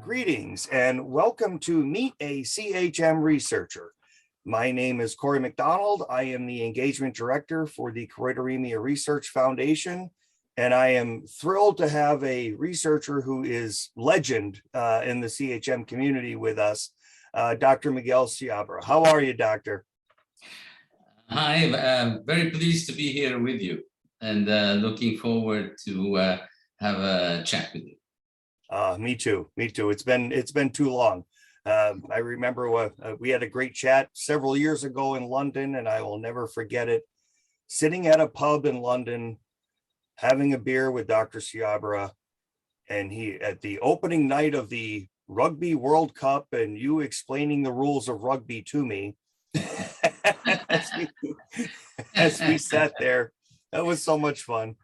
Greetings and welcome to Meet a CHM Researcher. My name is Cory MacDonald. I am the Engagement Director for the Choroideremia Research Foundation, and I am thrilled to have a researcher who is legend in the CHM community with us, Dr. Miguel Seabra. How are you, Doctor? Hi, I'm very pleased to be here with you and looking forward to have a chat with you. Me too. It's been too long. I remember we had a great chat several years ago in London, and I will never forget it. Sitting at a pub in London, having a beer with Dr. Seabra, and he at the opening night of the Rugby World Cup, and you explaining the rules of rugby to me as we sat there. That was so much fun.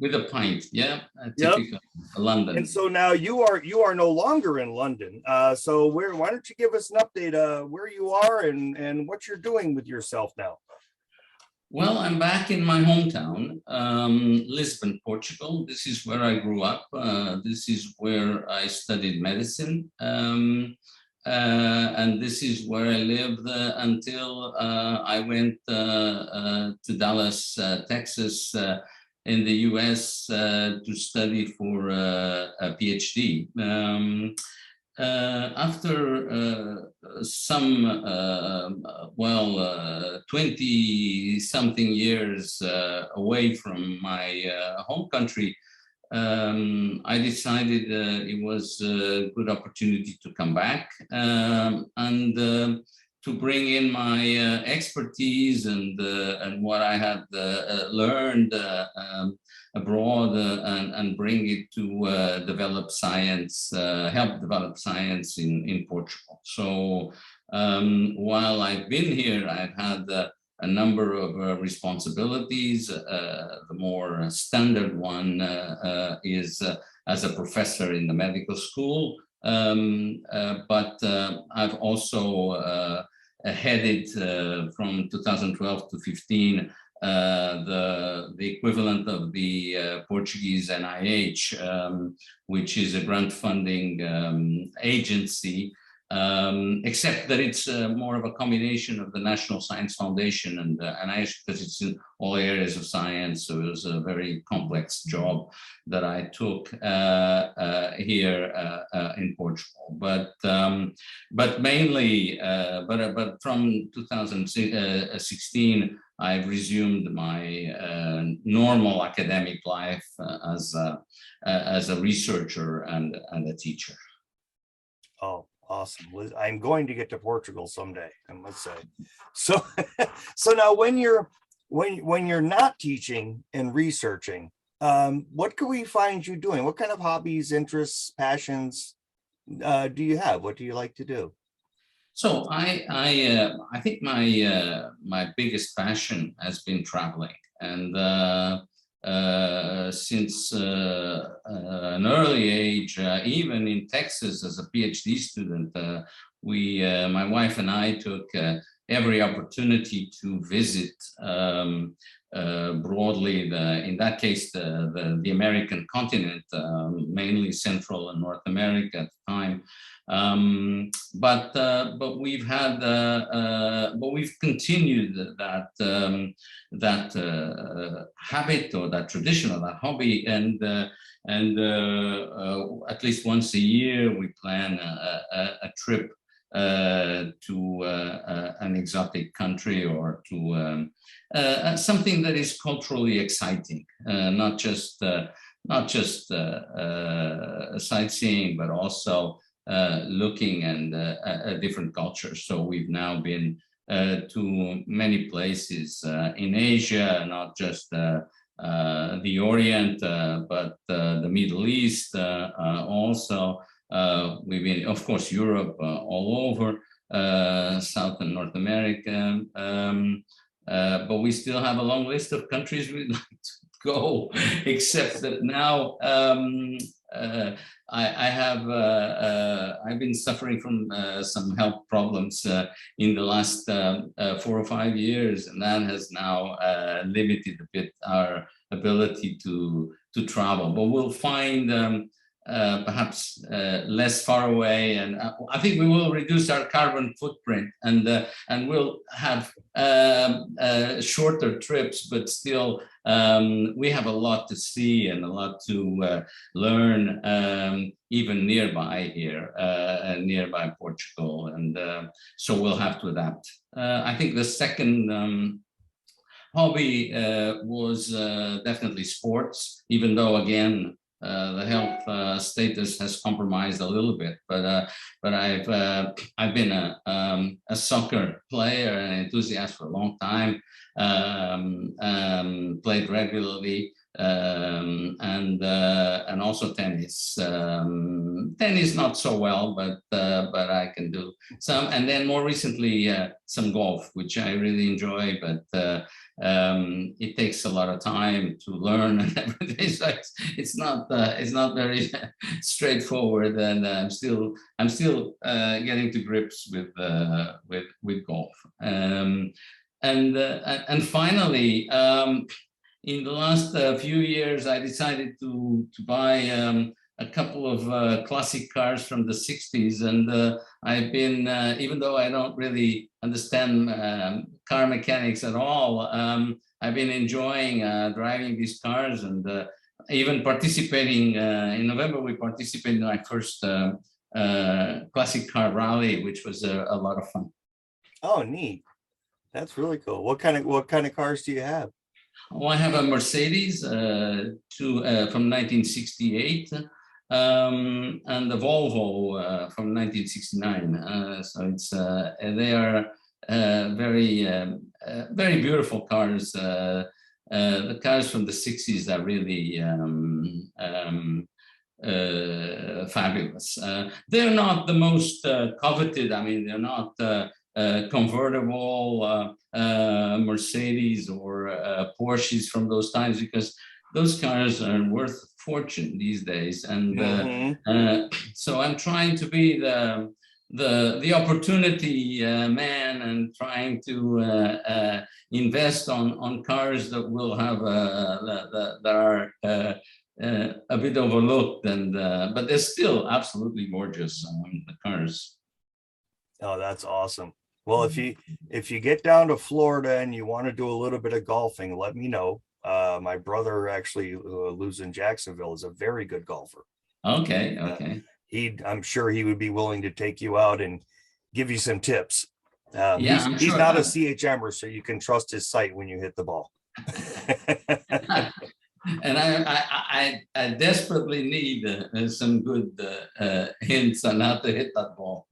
With a pint, yeah, typical London. And so now you are no longer in London. So why don't you give us an update where you are and what you're doing with yourself now? Well, I'm back in my hometown, Lisbon, Portugal. This is where I grew up. This is where I studied medicine. And this is where I lived until I went to Dallas, Texas, in the US to study for a PhD. After some 20-something years away from my home country, I decided it was a good opportunity to come back and to bring in my expertise and what I had learned abroad and bring it to develop science, help develop science in Portugal. So while I've been here, I've had a number of responsibilities. The more standard one is as a professor in the medical school, but I've also headed from 2012 to 15 the equivalent of the Portuguese NIH, which is a grant funding agency. Except that it's more of a combination of the National Science Foundation and NIH, because it's in all areas of science. So it was a very complex job that I took here in Portugal. But mainly, but from 2016, I've resumed my normal academic life as a researcher and a teacher. Oh. Awesome. I'm going to get to Portugal someday, I must say. So, so now when you're not teaching and researching, what can we find you doing? What kind of hobbies, interests, passions do you have? What do you like to do? So I think my biggest passion has been traveling, and since an early age, even in Texas as a PhD student, my wife and I took every opportunity to visit broadly, in that case, the American continent, mainly Central and North America at the time. But we've had, but we've continued that habit or that tradition or that hobby, and at least once a year we plan a trip to an exotic country or to something that is culturally exciting, not just sightseeing, but also looking at different cultures. So we've now been to many places in Asia, not just the Orient, but the Middle East also. We've been, of course, Europe, all over, South and North America. But we still have a long list of countries we'd like to go, except that now I've been suffering from some health problems in the last 4 or 5 years, and that has now limited a bit our ability to travel. But we'll find perhaps less far away, and I think we will reduce our carbon footprint, and we'll have shorter trips, but still we have a lot to see and a lot to learn, even nearby here, nearby Portugal, and so we'll have to adapt. I think the second hobby was definitely sports, even though again the health status has compromised a little bit, but I've been a soccer player and enthusiast for a long time, played regularly, and also tennis. Tennis not so well, but I can do some, and then more recently some golf, which I really enjoy, but it takes a lot of time to learn and everything. So it's not very straightforward, and I'm still getting to grips with golf. And finally, in the last few years, I decided to buy a couple of classic cars from the 60s, and I've been, even though I don't really understand car mechanics at all, I've been enjoying driving these cars, and even participating. In November, we participated in my first classic car rally, which was a lot of fun. Oh, neat. That's really cool. What kind of cars do you have? Oh, I have a Mercedes from 1968, and the Volvo from 1969. So it's they are very beautiful cars. The cars from the 60s are really fabulous. They're not the most coveted. I mean, they're not convertible Mercedes or Porsches from those times, because those cars are worth a fortune these days. And so I'm trying to be the opportunity man, and trying to invest on cars that will have that are a bit overlooked, and but they're still absolutely gorgeous, the cars. Oh, that's awesome. Well, if you get down to Florida and you want to do a little bit of golfing, let me know. My brother actually lives in Jacksonville, is a very good golfer. Okay. I'm sure he would be willing to take you out and give you some tips. Yeah, he's not a CHMer, so you can trust his sight when you hit the ball. And I desperately need some good hints on how to hit that ball.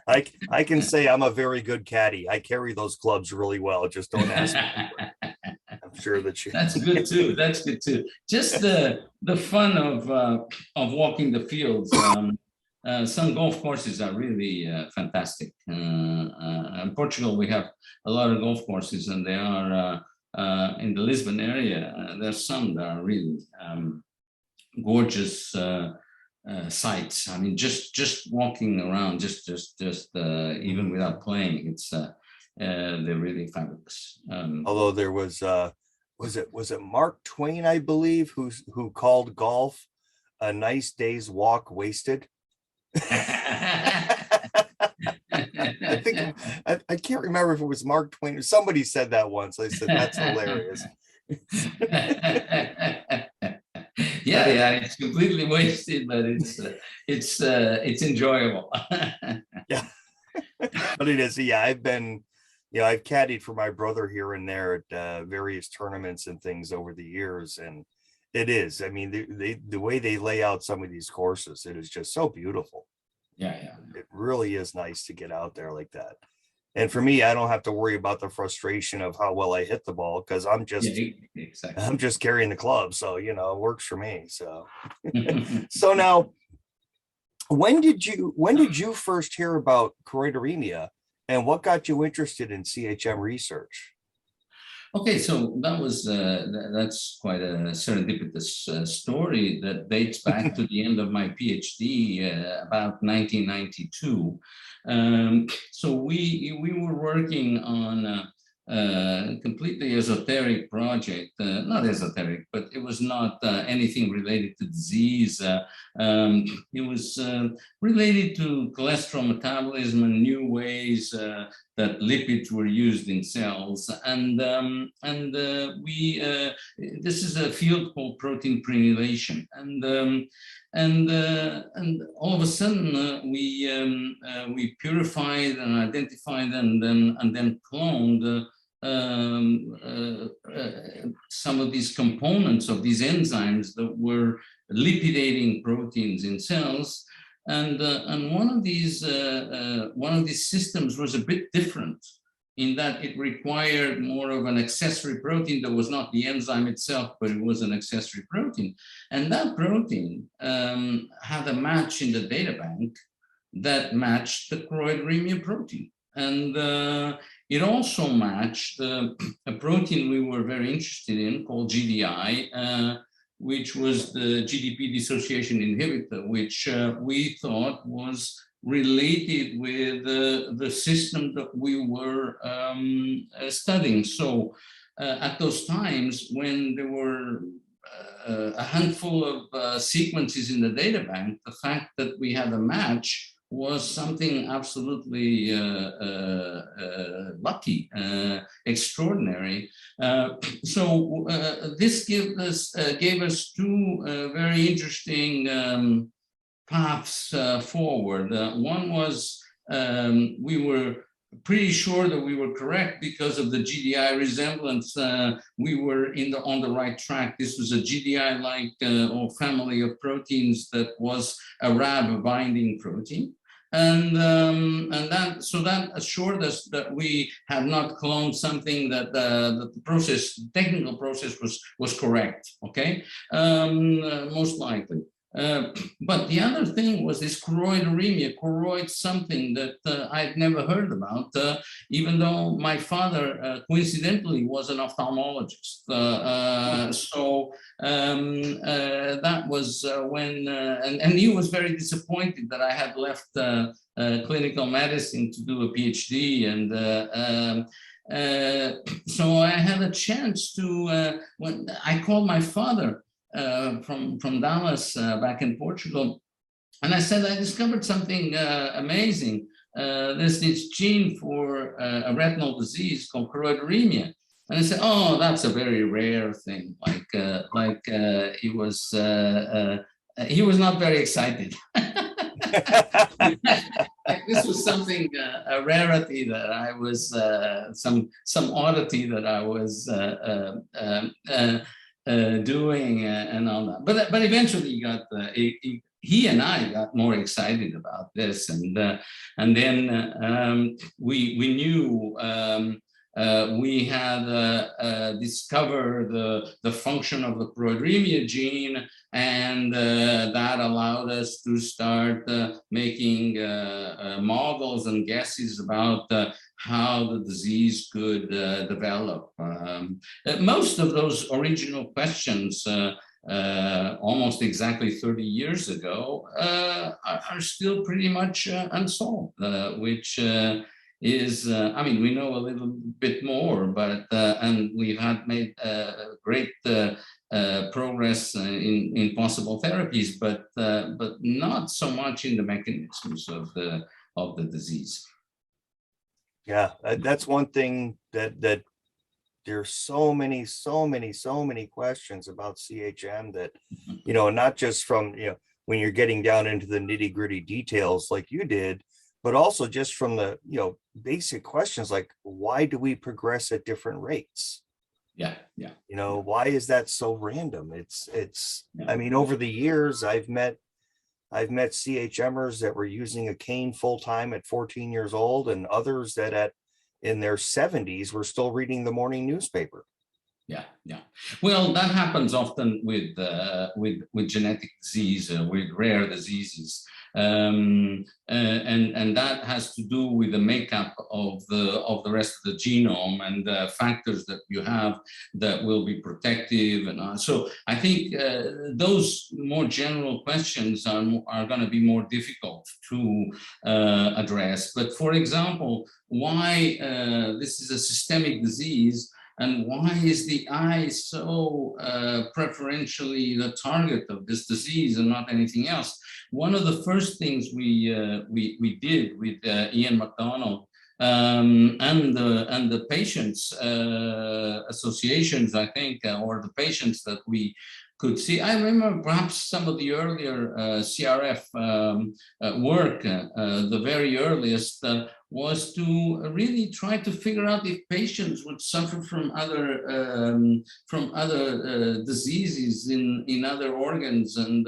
I can say I'm a very good caddy. I carry those clubs really well. Just don't ask me. I'm sure that you. That's good too. That's good too. Just the fun of walking the fields. Some golf courses are really fantastic. In Portugal, we have a lot of golf courses, and they are in the Lisbon area. There's some that are really gorgeous sites. I mean, just walking around, just even without playing, it's they're really fabulous. Although there was it Mark Twain, I believe, who called golf a nice day's walk wasted. I think I can't remember if it was Mark Twain or somebody said that once. I said that's hilarious. Yeah, it's completely wasted, but it's enjoyable. Yeah, but it is. Yeah, I've caddied for my brother here and there at various tournaments and things over the years, and it is. I mean, the way they lay out some of these courses, it is just so beautiful. Yeah. It really is nice to get out there like that. And for me, I don't have to worry about the frustration of how well I hit the ball, because I'm just carrying the club. So, it works for me. So, so now, when did you first hear about choroideremia, and what got you interested in CHM research? Okay, so that's quite a serendipitous story that dates back to the end of my PhD, about 1992. So we were working on completely esoteric project, not esoteric, but it was not anything related to disease. It was related to cholesterol metabolism and new ways that lipids were used in cells. And this is a field called protein prenylation. And all of a sudden we purified and identified and then cloned some of these components of these enzymes that were lipidating proteins in cells, and one of these systems was a bit different in that it required more of an accessory protein that was not the enzyme itself, but it was an accessory protein, and that protein had a match in the data bank that matched the choroideremia protein. And it also matched a protein we were very interested in called GDI, which was the GDP dissociation inhibitor, which we thought was related with the system that we were studying. So at those times when there were a handful of sequences in the data bank, the fact that we had a match was something absolutely lucky, extraordinary. So this gave us two very interesting paths forward. One was we were pretty sure that we were correct because of the GDI resemblance. We were on the right track. This was a GDI-like or family of proteins that was a Rab binding protein. And that assured us that we had not cloned something that the technical process was correct, okay? Most likely. But the other thing was this choroideremia, choroid, something that I'd never heard about, even though my father coincidentally was an ophthalmologist. So that was when, and he was very disappointed that I had left clinical medicine to do a PhD. And so I had a chance to, when I called my father from Dallas back in Portugal, and I said, I discovered something amazing. There's this gene for a retinal disease called choroideremia. And I said, oh, that's a very rare thing. He was not very excited. This was something, a rarity that I was, some oddity that I was doing and all that. But eventually he and I got more excited about this, and then we knew we had discovered the function of the choroideremia gene, and that allowed us to start making models and guesses about how the disease could develop. Most of those original questions almost exactly 30 years ago are still pretty much unsolved, which is, I mean, we know a little bit more, but, and we've had made great progress in possible therapies, but not so much in the mechanisms of the disease. Yeah, that's one thing that there's so many questions about CHM that, you know, not just from, you know, when you're getting down into the nitty-gritty details like you did, but also just from the, you know, basic questions like, why do we progress at different rates? Yeah. You know, why is that so random? It's I mean, over the years, I've met CHMers that were using a cane full time at 14 years old, and others that in their 70s were still reading the morning newspaper. Yeah, yeah. Well, that happens often with genetic disease, with rare diseases, and that has to do with the makeup of the rest of the genome and the factors that you have that will be protective. And so I think those more general questions are going to be more difficult to address. But for example, why this is a systemic disease? And why is the eye so preferentially the target of this disease and not anything else? One of the first things we did with Ian MacDonald and the patients associations, I think, or the patients that we could see. I remember perhaps some of the earlier CRF work, the very earliest, was to really try to figure out if patients would suffer from other diseases in other organs, and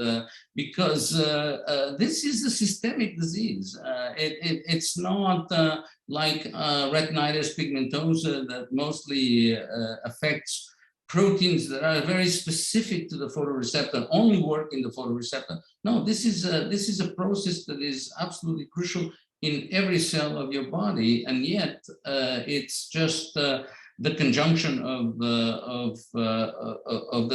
because this is a systemic disease. It's not like retinitis pigmentosa that mostly affects proteins that are very specific to the photoreceptor, only work in the photoreceptor. No, this is a process that is absolutely crucial in every cell of your body, and yet it's just the conjunction of the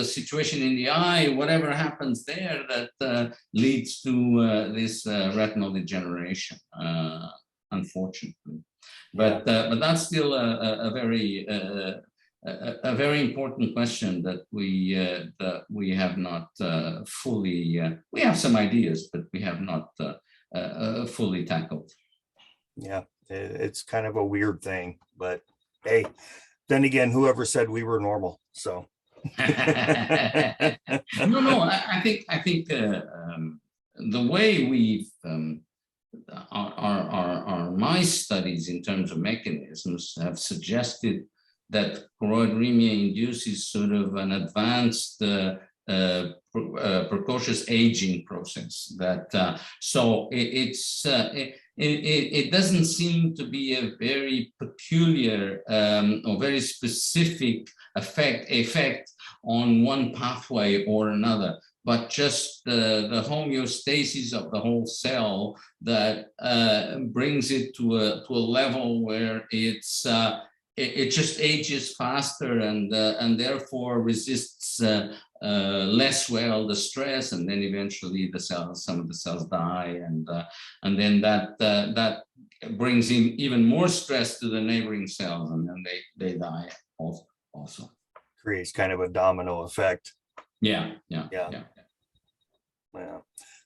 situation in the eye, whatever happens there, that leads to this retinal degeneration, unfortunately. But that's still a very important question that we have not fully. We have some ideas, but we have not fully tackled. Yeah, it's kind of a weird thing, but hey, then again, whoever said we were normal? So no, I think the way we've our mice studies in terms of mechanisms have suggested that choroideremia induces sort of an advanced precocious aging process. That so it doesn't seem to be a very peculiar or very specific effect on one pathway or another, but just the homeostasis of the whole cell that brings it to a level where it just ages faster and therefore resists less well the stress, and then eventually some of the cells die, and then that brings in even more stress to the neighboring cells, and then they die also. Creates kind of a domino effect. Yeah.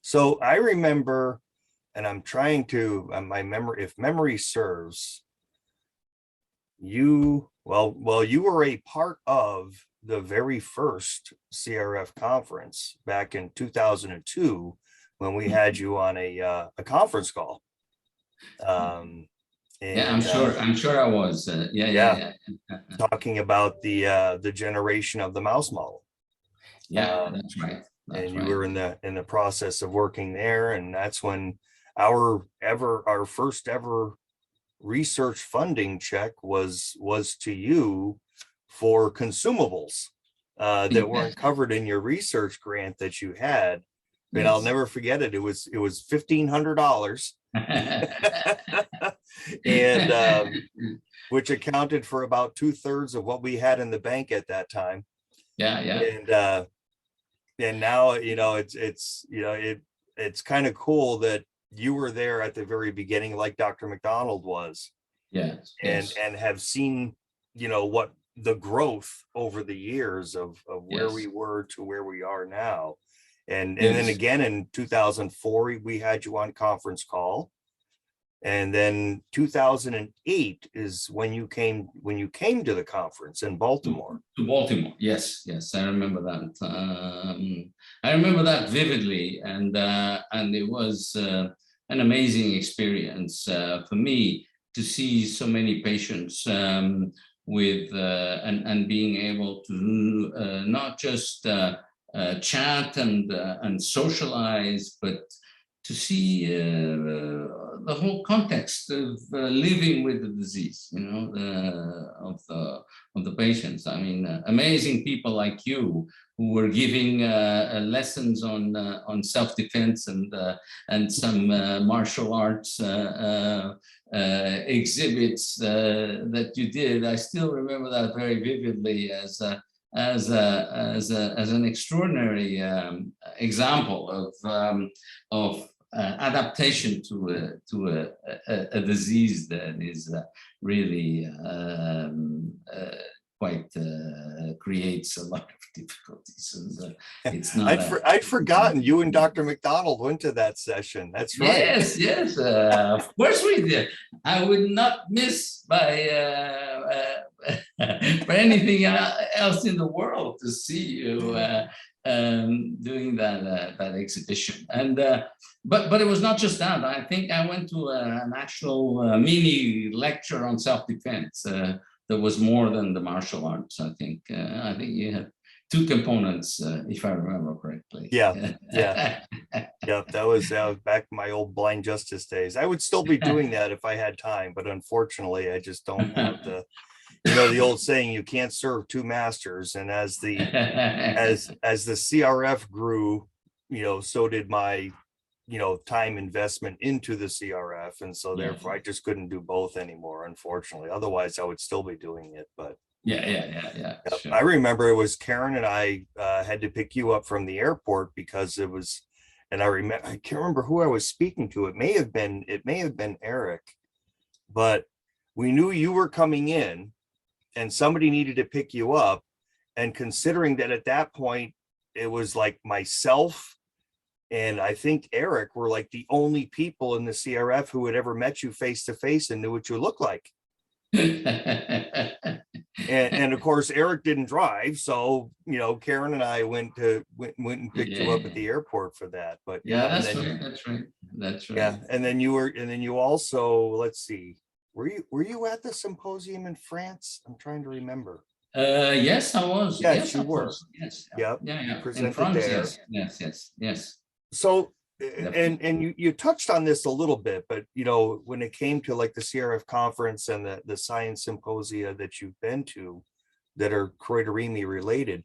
So I remember, and I'm trying to my memory, if memory serves, you were a part of the very first CRF conference back in 2002 when we had you on a conference call. And, I'm sure I was. Yeah. Talking about the generation of the mouse model. Yeah, that's right. You were in the process of working there, and that's when our first ever research funding check was to you for consumables that weren't covered in your research grant that you had. And I'll never forget it. It was $1,500, and which accounted for about 2/3 of what we had in the bank at that time. Yeah. And now, it's kind of cool that you were there at the very beginning, like Dr. MacDonald was. Yes. And have seen, what the growth over the years of where we were to where we are now. And then again in 2004, we had you on conference call. And then 2008 is when you came to the conference in Baltimore. To Baltimore, yes, I remember that. I remember that vividly, and it was an amazing experience for me to see so many patients with and being able to not just chat and socialize, but to see the whole context of living with the disease, you know, of the patients. I mean, amazing people like you who were giving lessons on self-defense and some martial arts exhibits that you did. I still remember that very vividly as an extraordinary example of adaptation to a disease that is really quite creates a lot of difficulties. And, it's not. I'd forgotten you and Dr. MacDonald went to that session. That's right. Yes, yes. Of course we did. I would not miss by for anything else in the world to see you doing that exhibition. And but it was not just that. I think I went to an actual mini lecture on self-defense. That was more than the martial arts. I think you had two components, if I remember correctly. Yeah, yeah, yeah. That was back in my old blind justice days. I would still be doing that if I had time, but unfortunately, I just don't have the. You know, the old saying, you can't serve two masters. And as the CRF grew, you know, so did my, you know, time investment into the CRF. And so therefore I just couldn't do both anymore, unfortunately. Otherwise I would still be doing it. But yeah. Sure. I remember it was Karen and I had to pick you up from the airport because it was, and I can't remember who I was speaking to. It may have been Eric, but we knew you were coming in and somebody needed to pick you up. And considering that at that point, it was like myself and I think Eric were like the only people in the CRF who had ever met you face to face and knew what you looked like. and of course, Eric didn't drive. So, you know, Karen and I went and picked you up at the airport for that. But that's right. Yeah. And then you also, let's see, were you at the symposium in France? I'm trying to remember. Yes, I was. Yes, you were. Yes. Yep. Yeah. Presented in France, there. Yes. So, and you touched on this a little bit, but you know, when it came to like the CRF conference and the science symposia that you've been to that are choroideremia related,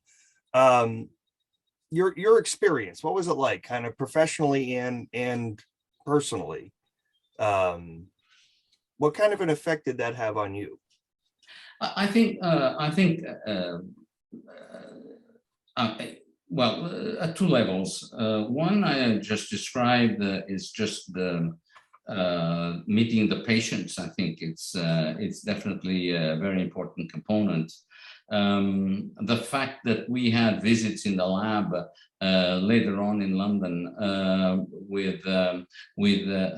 your experience, what was it like, kind of professionally and personally? What kind of an effect did that have on you? I think well, at two levels. One I just described is just the meeting the patients. I think it's definitely a very important component. The fact that we had visits in the lab later on in London with a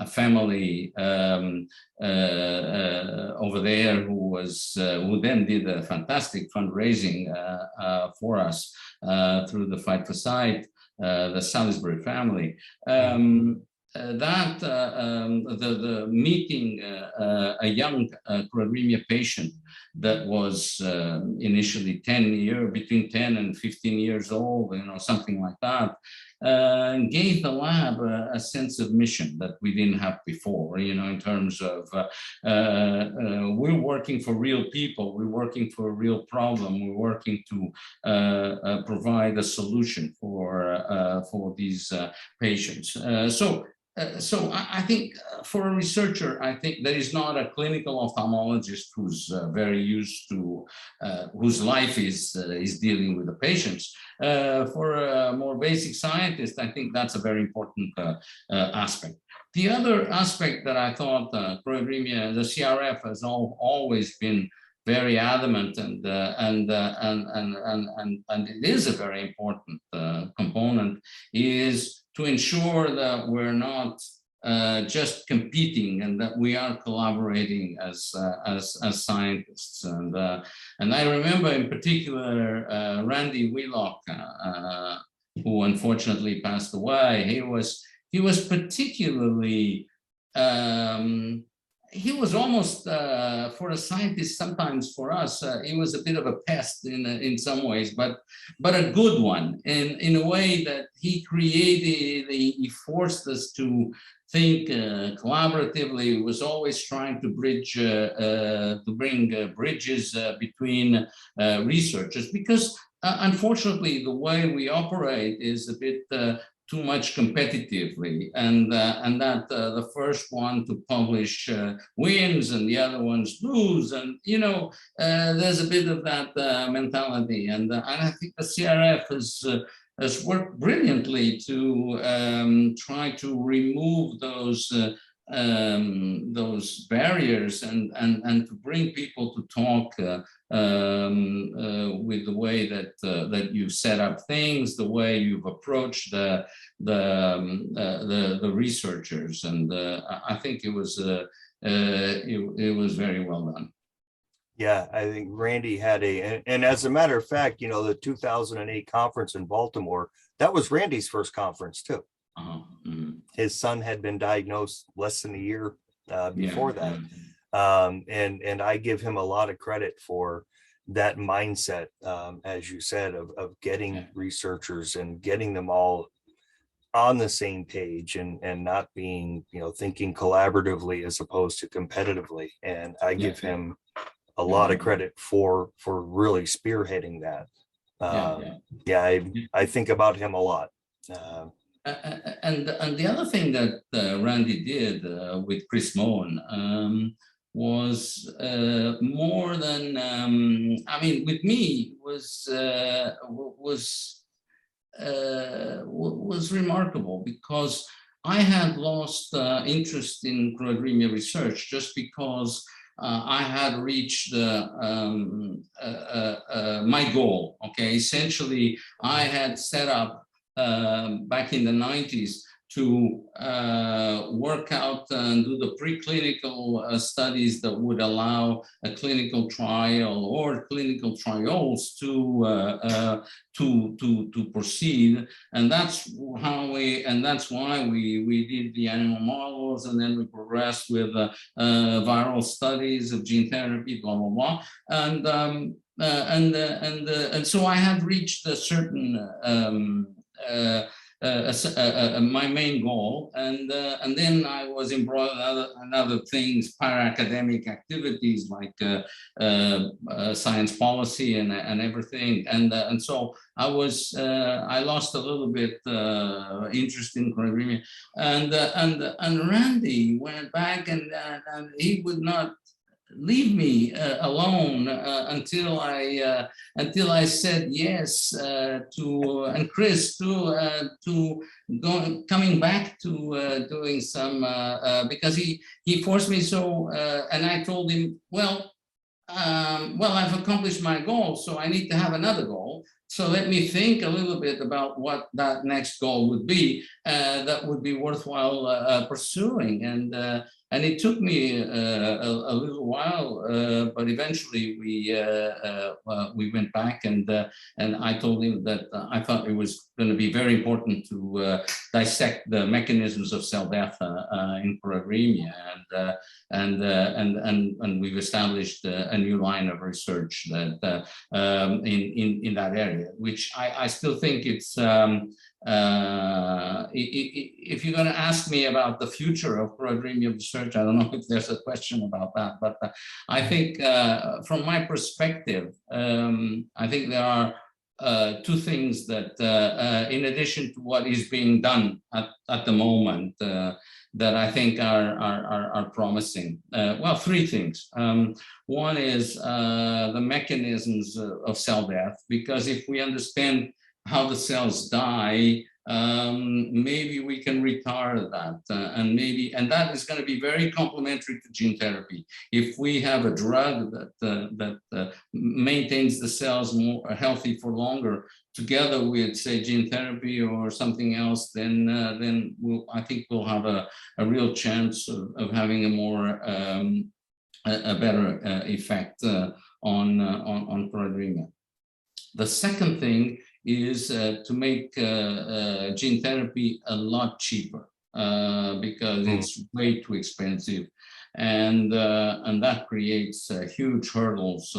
family over there who then did a fantastic fundraising for us through the Fight for Sight, the Salisbury family. The meeting a young choroideremia patient that was initially between 10 and 15 years old, you know, something like that, gave the lab a sense of mission that we didn't have before, you know, in terms of we're working for real people, we're working for a real problem, we're working to provide a solution for these patients. So I think for a researcher, I think there is not a clinical ophthalmologist who's very used to, whose life is dealing with the patients. For a more basic scientist, I think that's a very important aspect. The other aspect that I thought choroideremia, the CRF has always been very adamant, and it is a very important component, is to ensure that we're not just competing and that we are collaborating as scientists. And I remember in particular Randy Wheelock, who unfortunately passed away. He was particularly he was almost, for a scientist, sometimes for us, he was a bit of a pest in some ways, but a good one, in a way that he forced us to think collaboratively. He was always trying to bring bridges between researchers, because unfortunately the way we operate is a bit too much competitively, and that the first one to publish wins and the other ones lose, and there's a bit of that mentality, and I think the CRF has worked brilliantly to try to remove those barriers and to bring people to talk with the way that you've set up things, the way you've approached the researchers, and I think it was very well done. Yeah, I think Randy had and as a matter of fact, the 2008 conference in Baltimore, that was Randy's first conference too. Mm-hmm. His son had been diagnosed less than a year before that. And I give him a lot of credit for that mindset, as you said, of getting researchers and getting them all on the same page, and not being, thinking collaboratively as opposed to competitively. And I give him a lot of credit for really spearheading that. I think about him a lot. And the other thing that Randy did with Chris Moan was more than with me was remarkable, because I had lost interest in choroideremia research just because I had reached my goal. Okay, essentially, I had set up back in the 90s to work out and do the preclinical studies that would allow a clinical trial or clinical trials to proceed, and that's why we did the animal models, and then we progressed with viral studies of gene therapy, blah blah blah, and so I had reached a certain my main goal, and then I was embroiled in other things, para-academic activities like science policy and everything, and so I lost a little bit interest in choroideremia, and Randy went back, and he would not leave me alone until I said yes to, and Chris to coming back to doing some because he forced me so, and I told him, well, I've accomplished my goal, so I need to have another goal. So let me think a little bit about what that next goal would be that would be worthwhile pursuing. And it took me a little while, but eventually we went back, and I told him that I thought it was going to be very important to dissect the mechanisms of cell death in choroideremia, and we've established a new line of research that in that area, which I still think it's. If you're going to ask me about the future of choroideremia research, I don't know if there's a question about that, but I think from my perspective, I think there are two things that, in addition to what is being done at the moment, that I think are promising. Well, three things. One is the mechanisms of cell death, because if we understand how the cells die, maybe we can retard that, and that is going to be very complementary to gene therapy. If we have a drug that maintains the cells more healthy for longer, together with, say, gene therapy or something else, then I think we'll have a real chance of having a more a better effect on choroideremia. The second thing is to make gene therapy a lot cheaper. because it's way too expensive, and that creates huge hurdles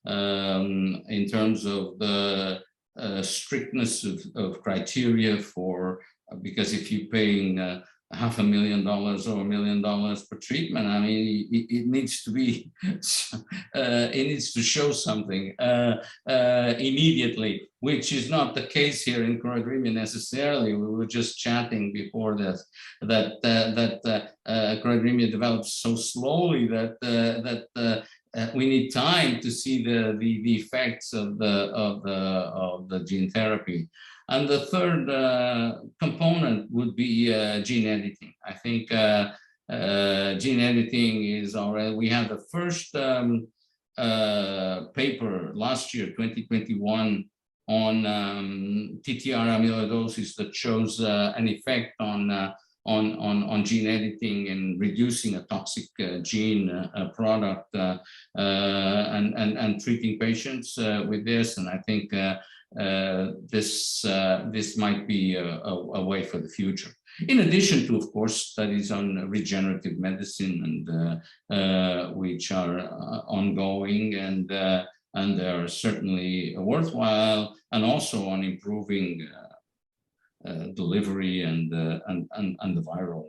in terms of the strictness of criteria for, because if you're paying $500,000 or $1 million per treatment, I mean, it needs to be, it needs to show something immediately, which is not the case here in choroideremia necessarily. We were just chatting before this, that choroideremia develops so slowly that we need time to see the effects of the gene therapy. And the third component would be gene editing. I think gene editing is already, we had the first paper last year, 2021, on TTR amyloidosis that shows an effect on gene editing and reducing a toxic gene product and treating patients with this. And I think this might be a way for the future. In addition to, of course, studies on regenerative medicine and which are ongoing and they are certainly worthwhile, and also on improving delivery and the viral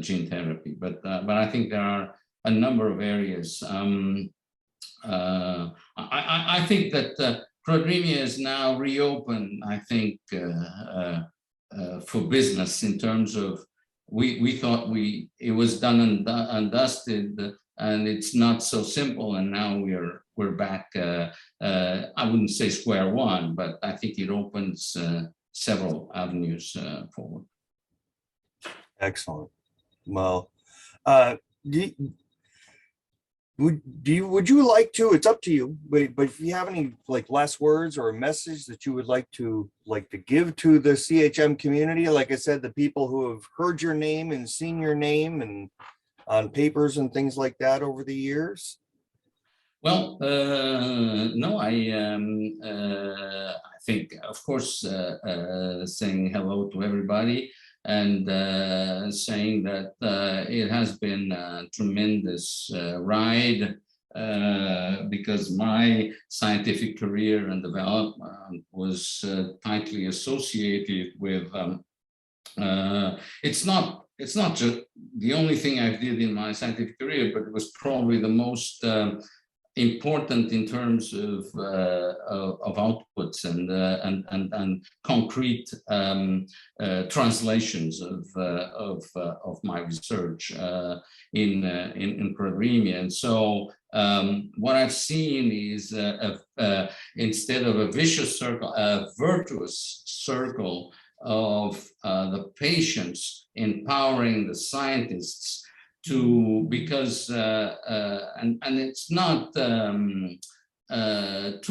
gene therapy. But I think there are a number of areas. I think that choroideremia is now reopened, I think, for business in terms of, we thought it was done and dusted, and it's not so simple, and now we're back, I wouldn't say square one, but I think it opens several avenues forward. Excellent. Well, would you like to, it's up to you, but if you have any like last words or a message that you would like to give to the CHM community, like I said, the people who have heard your name and seen your name and on papers and things like that over the years? Well, no, I think, of course, saying hello to everybody and saying that it has been a tremendous ride, because my scientific career and development was tightly associated with, it's not just the only thing I did in my scientific career, but it was probably the most important in terms of outputs and concrete translations of my research in choroideremia. And so what I've seen is instead of a vicious circle, a virtuous circle of the patients empowering the scientists to, because and it's not too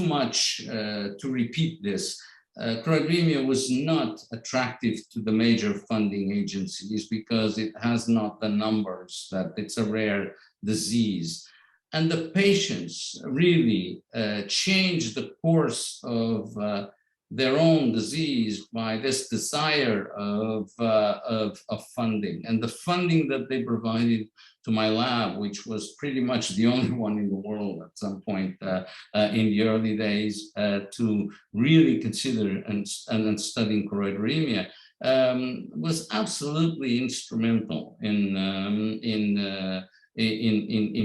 much to repeat this. Choroideremia was not attractive to the major funding agencies because it has not the numbers, that it's a rare disease. And the patients really changed the course of their own disease by this desire of funding. And the funding that they provided to my lab, which was pretty much the only one in the world at some point in the early days to really consider and studying choroideremia, was absolutely instrumental in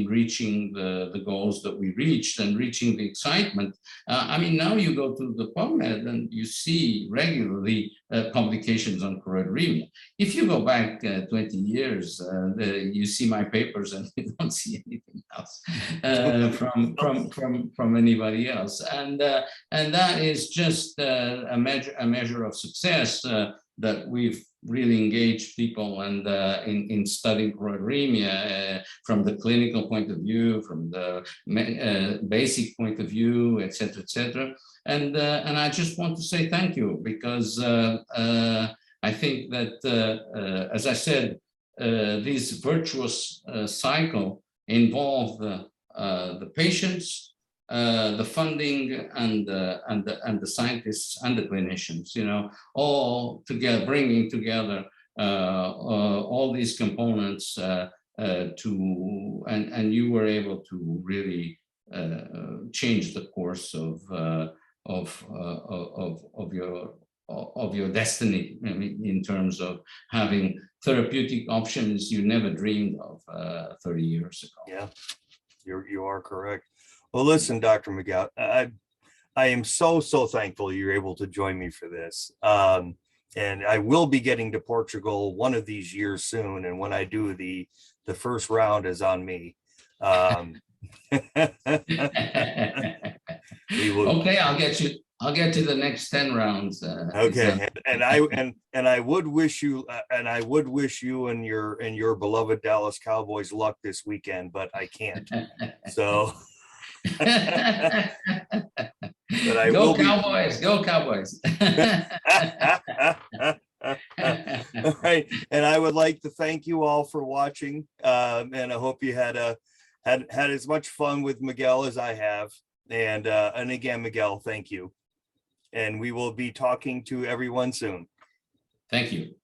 reaching the goals that we reached and reaching the excitement. I mean, now you go to the PubMed and you see regularly publications on choroideremia. If you go back 20 years, you see my papers and you don't see anything else from anybody else. And that is just a measure of success that we've really engaged people and in studying choroideremia from the clinical point of view, from the basic point of view, et cetera, and I just want to say thank you, because I think that as I said, this virtuous cycle involve the patients, the funding, and the scientists and the clinicians, you know, all together, bringing together all these components and you were able to really change the course of your destiny, I mean, in terms of having therapeutic options you never dreamed of 30 years ago. Yeah, you are correct. Well, listen, Dr. Miguel, I am so thankful you're able to join me for this. And I will be getting to Portugal one of these years soon. And when I do, the first round is on me. We will. Okay, I'll get to the next 10 rounds. Okay, and I would wish you and your beloved Dallas Cowboys luck this weekend, but I can't. So. But I go will Cowboys, go Cowboys. All right, and I would like to thank you all for watching, and I hope you had as much fun with Miguel as I have. And again, Miguel, thank you. And we will be talking to everyone soon. Thank you.